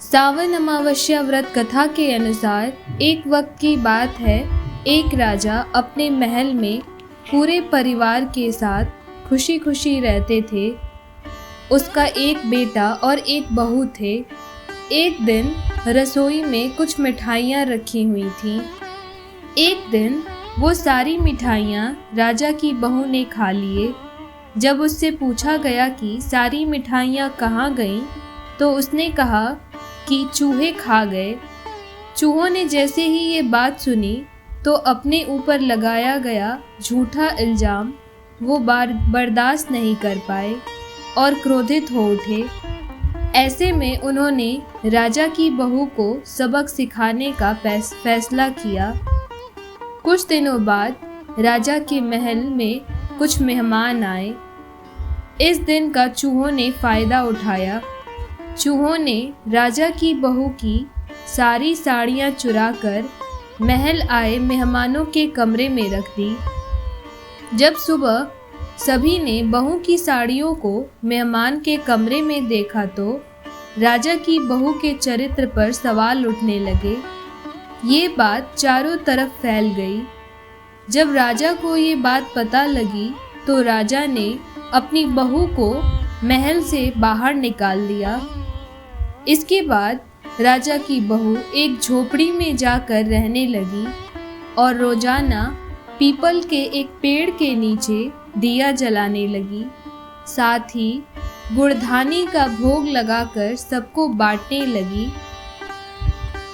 सावन अमावस्या व्रत कथा के अनुसार एक वक्त की बात है, एक राजा अपने महल में पूरे परिवार के साथ खुशी खुशी रहते थे। उसका एक बेटा और एक बहू थे। एक दिन रसोई में कुछ मिठाइयाँ रखी हुई थीं। एक दिन वो सारी मिठाइयाँ राजा की बहू ने खा लिए। जब उससे पूछा गया कि सारी मिठाइयाँ कहाँ गईं, तो उसने कहा कि चूहे खा गए। चूहों ने जैसे ही ये बात सुनी तो अपने ऊपर लगाया गया झूठा इल्ज़ाम वो बर्दाश्त नहीं कर पाए और क्रोधित हो उठे। ऐसे में उन्होंने राजा की बहू को सबक सिखाने का फैसला किया। कुछ दिनों बाद राजा के महल में कुछ मेहमान आए। इस दिन का चूहों ने फ़ायदा उठाया। चूहों ने राजा की बहू की सारी साड़ियाँ चुराकर महल आए मेहमानों के कमरे में रख दी। जब सुबह सभी ने बहू की साड़ियों को मेहमान के कमरे में देखा तो राजा की बहू के चरित्र पर सवाल उठने लगे। ये बात चारों तरफ फैल गई। जब राजा को ये बात पता लगी तो राजा ने अपनी बहू को महल से बाहर निकाल दिया। इसके बाद राजा की बहू एक झोपड़ी में जाकर रहने लगी और रोजाना पीपल के एक पेड़ के नीचे दिया जलाने लगी। साथ ही गुड़धानी का भोग लगाकर सबको बांटने लगी।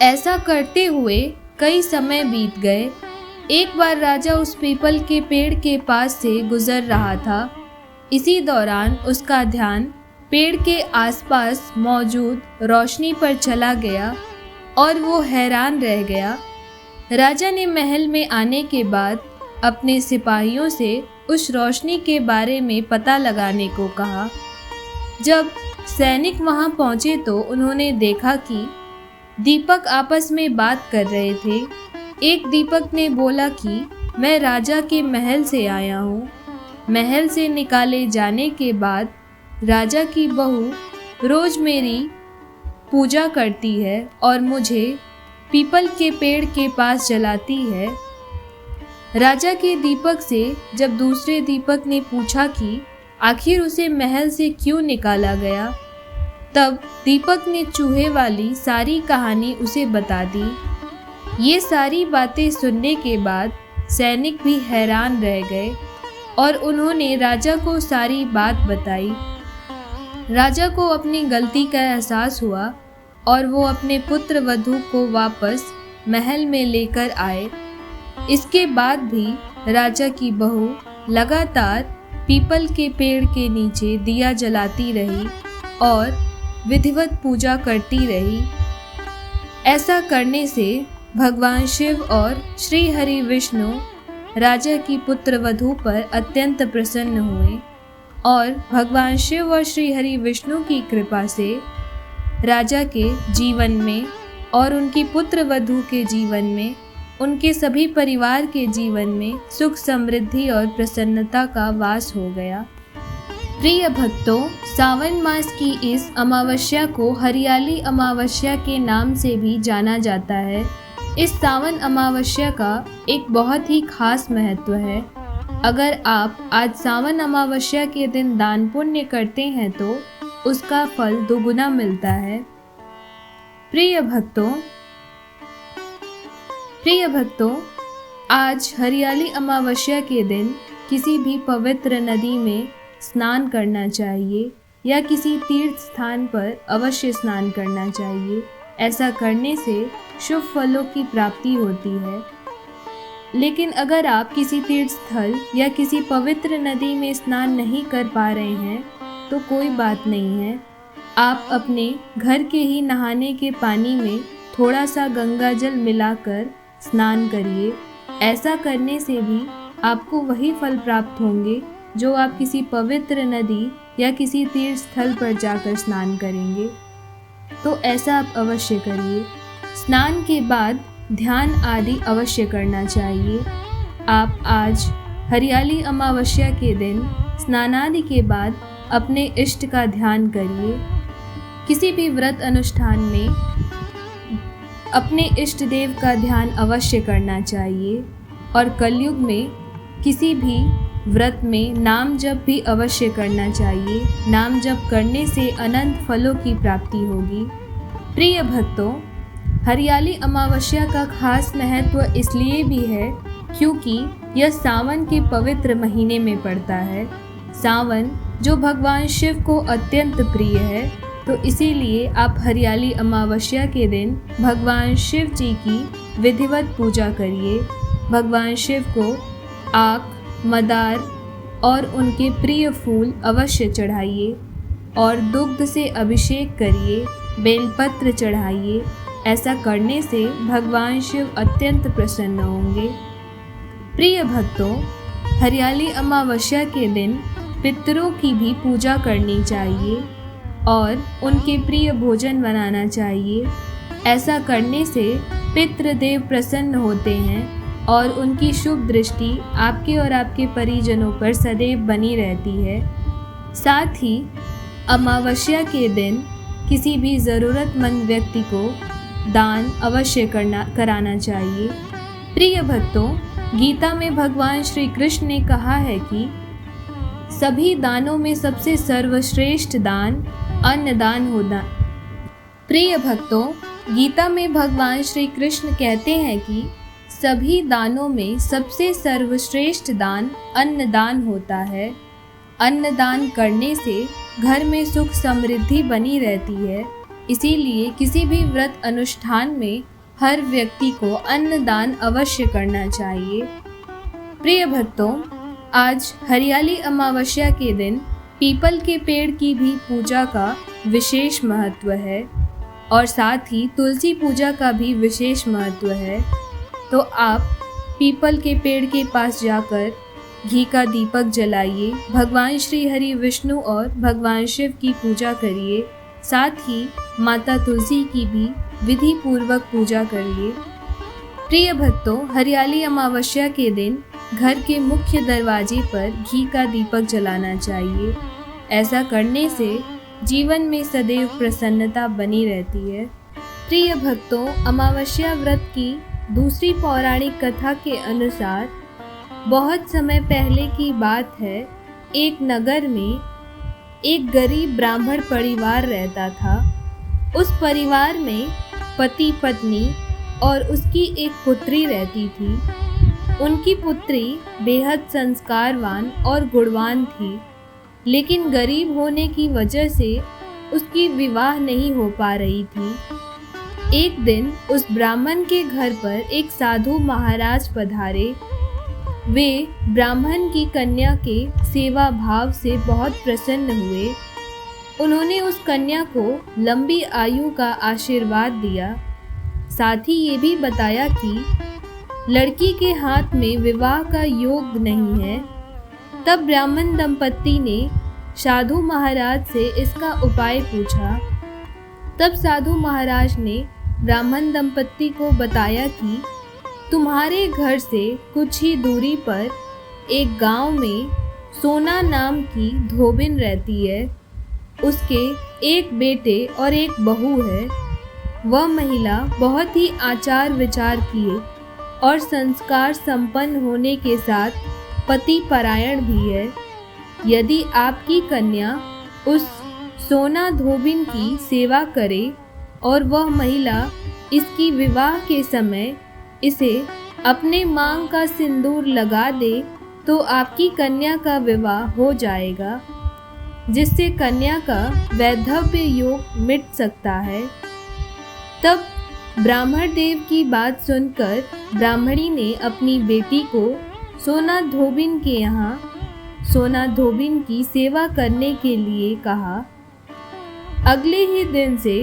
ऐसा करते हुए कई समय बीत गए। एक बार राजा उस पीपल के पेड़ के पास से गुजर रहा था। इसी दौरान उसका ध्यान पेड़ के आसपास मौजूद रोशनी पर चला गया और वो हैरान रह गया। राजा ने महल में आने के बाद अपने सिपाहियों से उस रोशनी के बारे में पता लगाने को कहा। जब सैनिक वहां पहुंचे तो उन्होंने देखा कि दीपक आपस में बात कर रहे थे। एक दीपक ने बोला कि मैं राजा के महल से आया हूँ। महल से निकाले जाने के बाद राजा की बहू रोज मेरी पूजा करती है और मुझे पीपल के पेड़ के पास जलाती है। राजा के दीपक से जब दूसरे दीपक ने पूछा कि आखिर उसे महल से क्यों निकाला गया, तब दीपक ने चूहे वाली सारी कहानी उसे बता दी। ये सारी बातें सुनने के बाद सैनिक भी हैरान रह गए और उन्होंने राजा को सारी बात बताई। राजा को अपनी गलती का एहसास हुआ और वो अपने पुत्र वधू को वापस महल में लेकर आए। इसके बाद भी राजा की बहू लगातार पीपल के पेड़ के नीचे दिया जलाती रही और विधिवत पूजा करती रही। ऐसा करने से भगवान शिव और श्री हरि विष्णु राजा की पुत्र वधू पर अत्यंत प्रसन्न हुए और भगवान शिव और श्री हरि विष्णु की कृपा से राजा के जीवन में और उनकी पुत्र वधू के जीवन में, उनके सभी परिवार के जीवन में सुख समृद्धि और प्रसन्नता का वास हो गया। प्रिय भक्तों, सावन मास की इस अमावस्या को हरियाली अमावस्या के नाम से भी जाना जाता है। इस सावन अमावस्या का एक बहुत ही खास महत्व है। अगर आप आज सावन अमावस्या के दिन दान पुण्य करते हैं तो उसका फल दोगुना मिलता है। प्रिय भक्तों, आज हरियाली अमावस्या के दिन किसी भी पवित्र नदी में स्नान करना चाहिए या किसी तीर्थ स्थान पर अवश्य स्नान करना चाहिए। ऐसा करने से शुभ फलों की प्राप्ति होती है। लेकिन अगर आप किसी तीर्थ स्थल या किसी पवित्र नदी में स्नान नहीं कर पा रहे हैं तो कोई बात नहीं है। आप अपने घर के ही नहाने के पानी में थोड़ा सा गंगा जल मिलाकर स्नान करिए। ऐसा करने से भी आपको वही फल प्राप्त होंगे जो आप किसी पवित्र नदी या किसी तीर्थ स्थल पर जाकर स्नान करेंगे। तो ऐसा आप अवश्य करिए। स्नान के बाद ध्यान आदि अवश्य करना चाहिए। आप आज हरियाली अमावस्या के दिन स्नानादि के बाद अपने इष्ट का ध्यान करिए। किसी भी व्रत अनुष्ठान में अपने इष्ट देव का ध्यान अवश्य करना चाहिए और कलयुग में किसी भी व्रत में नाम जप भी अवश्य करना चाहिए। नाम जप करने से अनंत फलों की प्राप्ति होगी। प्रिय भक्तों, हरियाली अमावस्या का खास महत्व इसलिए भी है क्योंकि यह सावन के पवित्र महीने में पड़ता है। सावन जो भगवान शिव को अत्यंत प्रिय है, तो इसीलिए आप हरियाली अमावस्या के दिन भगवान शिव जी की विधिवत पूजा करिए। भगवान शिव को आक, मदार और उनके प्रिय फूल अवश्य चढ़ाइए और दुग्ध से अभिषेक करिए, बेलपत्र चढ़ाइए। ऐसा करने से भगवान शिव अत्यंत प्रसन्न होंगे। प्रिय भक्तों, हरियाली अमावस्या के दिन पितरों की भी पूजा करनी चाहिए और उनके प्रिय भोजन बनाना चाहिए। ऐसा करने से पितृदेव प्रसन्न होते हैं और उनकी शुभ दृष्टि आपके और आपके परिजनों पर सदैव बनी रहती है। साथ ही अमावस्या के दिन किसी भी ज़रूरतमंद व्यक्ति को दान अवश्य कराना चाहिए। प्रिय भक्तों, गीता में भगवान श्री कृष्ण ने कहा है कि सभी दानों में सबसे सर्वश्रेष्ठ दान अन्नदान होना। प्रिय भक्तों, गीता में भगवान श्री कृष्ण कहते हैं कि सभी दानों में सबसे सर्वश्रेष्ठ दान अन्नदान होता है। अन्नदान करने से घर में सुख समृद्धि बनी रहती है। इसीलिए किसी भी व्रत अनुष्ठान में हर व्यक्ति को अन्नदान अवश्य करना चाहिए। प्रिय भक्तों, आज हरियाली अमावस्या के दिन पीपल के पेड़ की भी पूजा का विशेष महत्व है और साथ ही तुलसी पूजा का भी विशेष महत्व है। तो आप पीपल के पेड़ के पास जाकर घी का दीपक जलाइए, भगवान श्री हरि विष्णु और भगवान शिव की पूजा करिए। साथ ही माता तुलसी की भी विधि पूर्वक पूजा करिए। प्रिय भक्तों, हरियाली अमावस्या के दिन घर के मुख्य दरवाजे पर घी का दीपक जलाना चाहिए। ऐसा करने से जीवन में सदैव प्रसन्नता बनी रहती है। प्रिय भक्तों, अमावस्या व्रत की दूसरी पौराणिक कथा के अनुसार बहुत समय पहले की बात है। एक नगर में एक गरीब ब्राह्मण परिवार रहता था। उस परिवार में पति, पत्नी और उसकी एक पुत्री रहती थी। उनकी पुत्री बेहद संस्कारवान और गुणवान थी, लेकिन गरीब होने की वजह से उसकी विवाह नहीं हो पा रही थी। एक दिन उस ब्राह्मण के घर पर एक साधु महाराज पधारे। वे ब्राह्मण की कन्या के सेवा भाव से बहुत प्रसन्न हुए। उन्होंने उस कन्या को लंबी आयु का आशीर्वाद दिया। साथ ही ये भी बताया कि लड़की के हाथ में विवाह का योग नहीं है। तब ब्राह्मण दंपत्ति ने साधु महाराज से इसका उपाय पूछा। तब साधु महाराज ने ब्राह्मण दंपत्ति को बताया कि तुम्हारे घर से कुछ ही दूरी पर एक गांव में सोना नाम की धोबिन रहती है। उसके एक बेटे और एक बहू है। वह महिला बहुत ही आचार विचार की और संस्कार संपन्न होने के साथ पति परायण भी है। यदि आपकी कन्या उस सोना धोबिन की सेवा करे और वह महिला इसकी विवाह के समय इसे अपने मांग का सिंदूर लगा दे, तो आपकी कन्या का विवाह हो जाएगा, जिससे कन्या का वैधव्य योग मिट सकता है। तब ब्राह्मण देव की बात सुनकर ब्राह्मणी ने अपनी बेटी को सोना धोबिन के यहाँ सोना धोबिन की सेवा करने के लिए कहा। अगले ही दिन से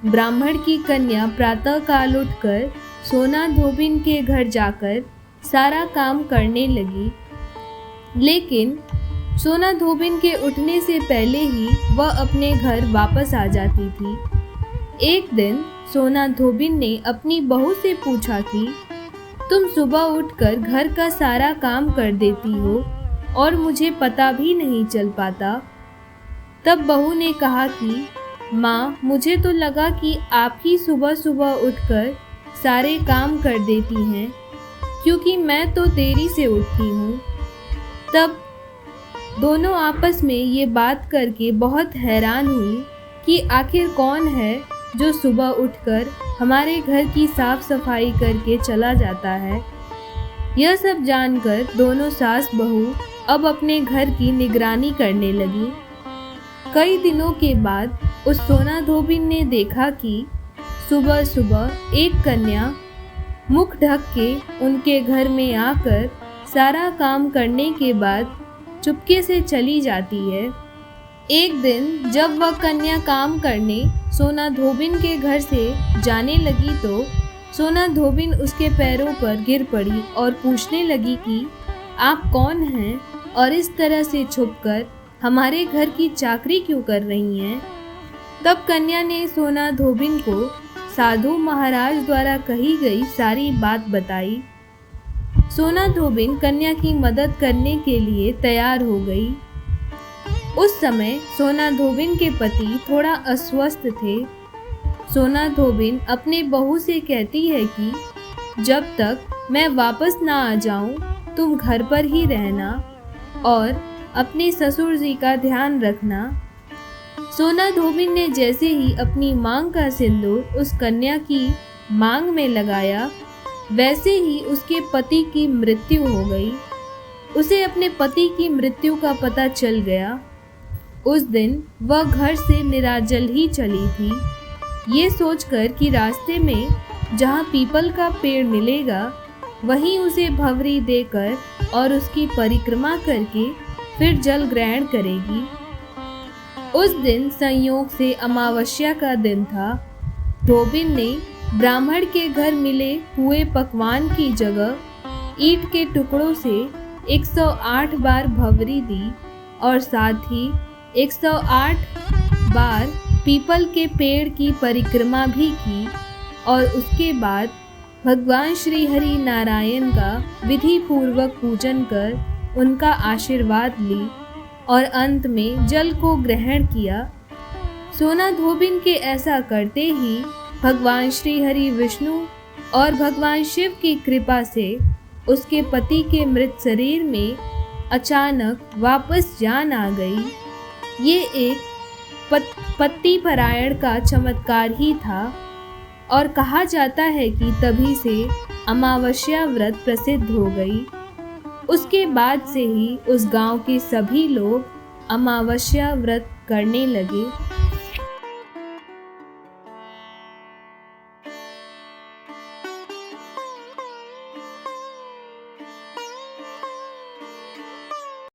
ब्राह्मण की कन्या प्रातःकाल उठकर सोना धोबिन के घर जाकर सारा काम करने लगी। लेकिन सोना धोबिन के उठने से पहले ही वह अपने घर वापस आ जाती थी। एक दिन सोना धोबिन ने अपनी बहू से पूछा कि तुम सुबह उठकर घर का सारा काम कर देती हो और मुझे पता भी नहीं चल पाता। तब बहू ने कहा कि माँ, मुझे तो लगा कि आप ही सुबह सुबह उठकर सारे काम कर देती हैं, क्योंकि मैं तो देरी से उठती हूँ। तब दोनों आपस में ये बात करके बहुत हैरान हुई कि आखिर कौन है जो सुबह उठकर हमारे घर की साफ सफाई करके चला जाता है। यह सब जानकर दोनों सास बहू अब अपने घर की निगरानी करने लगी। कई दिनों के बाद उस सोना धोबिन ने देखा कि सुबह सुबह एक कन्या मुख ढक के उनके घर में आकर सारा काम करने के बाद चुपके से चली जाती है। एक दिन जब वह कन्या काम करने सोना धोबिन के घर से जाने लगी तो सोना धोबिन उसके पैरों पर गिर पड़ी और पूछने लगी कि आप कौन हैं और इस तरह से छुपकर हमारे घर की चाकरी क्यों कर रही हैं। तब कन्या ने सोना धोबिन को साधु महाराज द्वारा कही गई सारी बात बताई। सोना धोबिन कन्या की मदद करने के लिए तैयार हो गई। उस समय सोना धोबिन के पति थोड़ा अस्वस्थ थे। सोना धोबिन अपने बहू से कहती है कि जब तक मैं वापस ना आ जाऊं तुम घर पर ही रहना और अपने ससुर जी का ध्यान रखना। सोना धोबिन ने जैसे ही अपनी मांग का सिंदूर उस कन्या की मांग में लगाया, वैसे ही उसके पति की मृत्यु हो गई। उसे अपने पति की मृत्यु का पता चल गया। उस दिन वह घर से निराजल ही चली थी, ये सोचकर कि रास्ते में जहाँ पीपल का पेड़ मिलेगा वहीं उसे भंवरी देकर और उसकी परिक्रमा करके फिर जल ग्रहण करेगी। उस दिन संयोग से अमावस्या का दिन था। धोबिन ने ब्राह्मण के घर मिले हुए पकवान की जगह ईंट के टुकड़ों से 108 बार भंवरी दी और साथ ही 108 बार पीपल के पेड़ की परिक्रमा भी की और उसके बाद भगवान श्री हरि नारायण का विधि पूर्वक पूजन कर उनका आशीर्वाद ली और अंत में जल को ग्रहण किया। सोना धोबिन के ऐसा करते ही भगवान श्री हरि विष्णु और भगवान शिव की कृपा से उसके पति के मृत शरीर में अचानक वापस जान आ गई। ये एक पति परायण का चमत्कार ही था और कहा जाता है कि तभी से अमावस्या व्रत प्रसिद्ध हो गई। उसके बाद से ही उस गांव के सभी लोग अमावस्या व्रत करने लगे।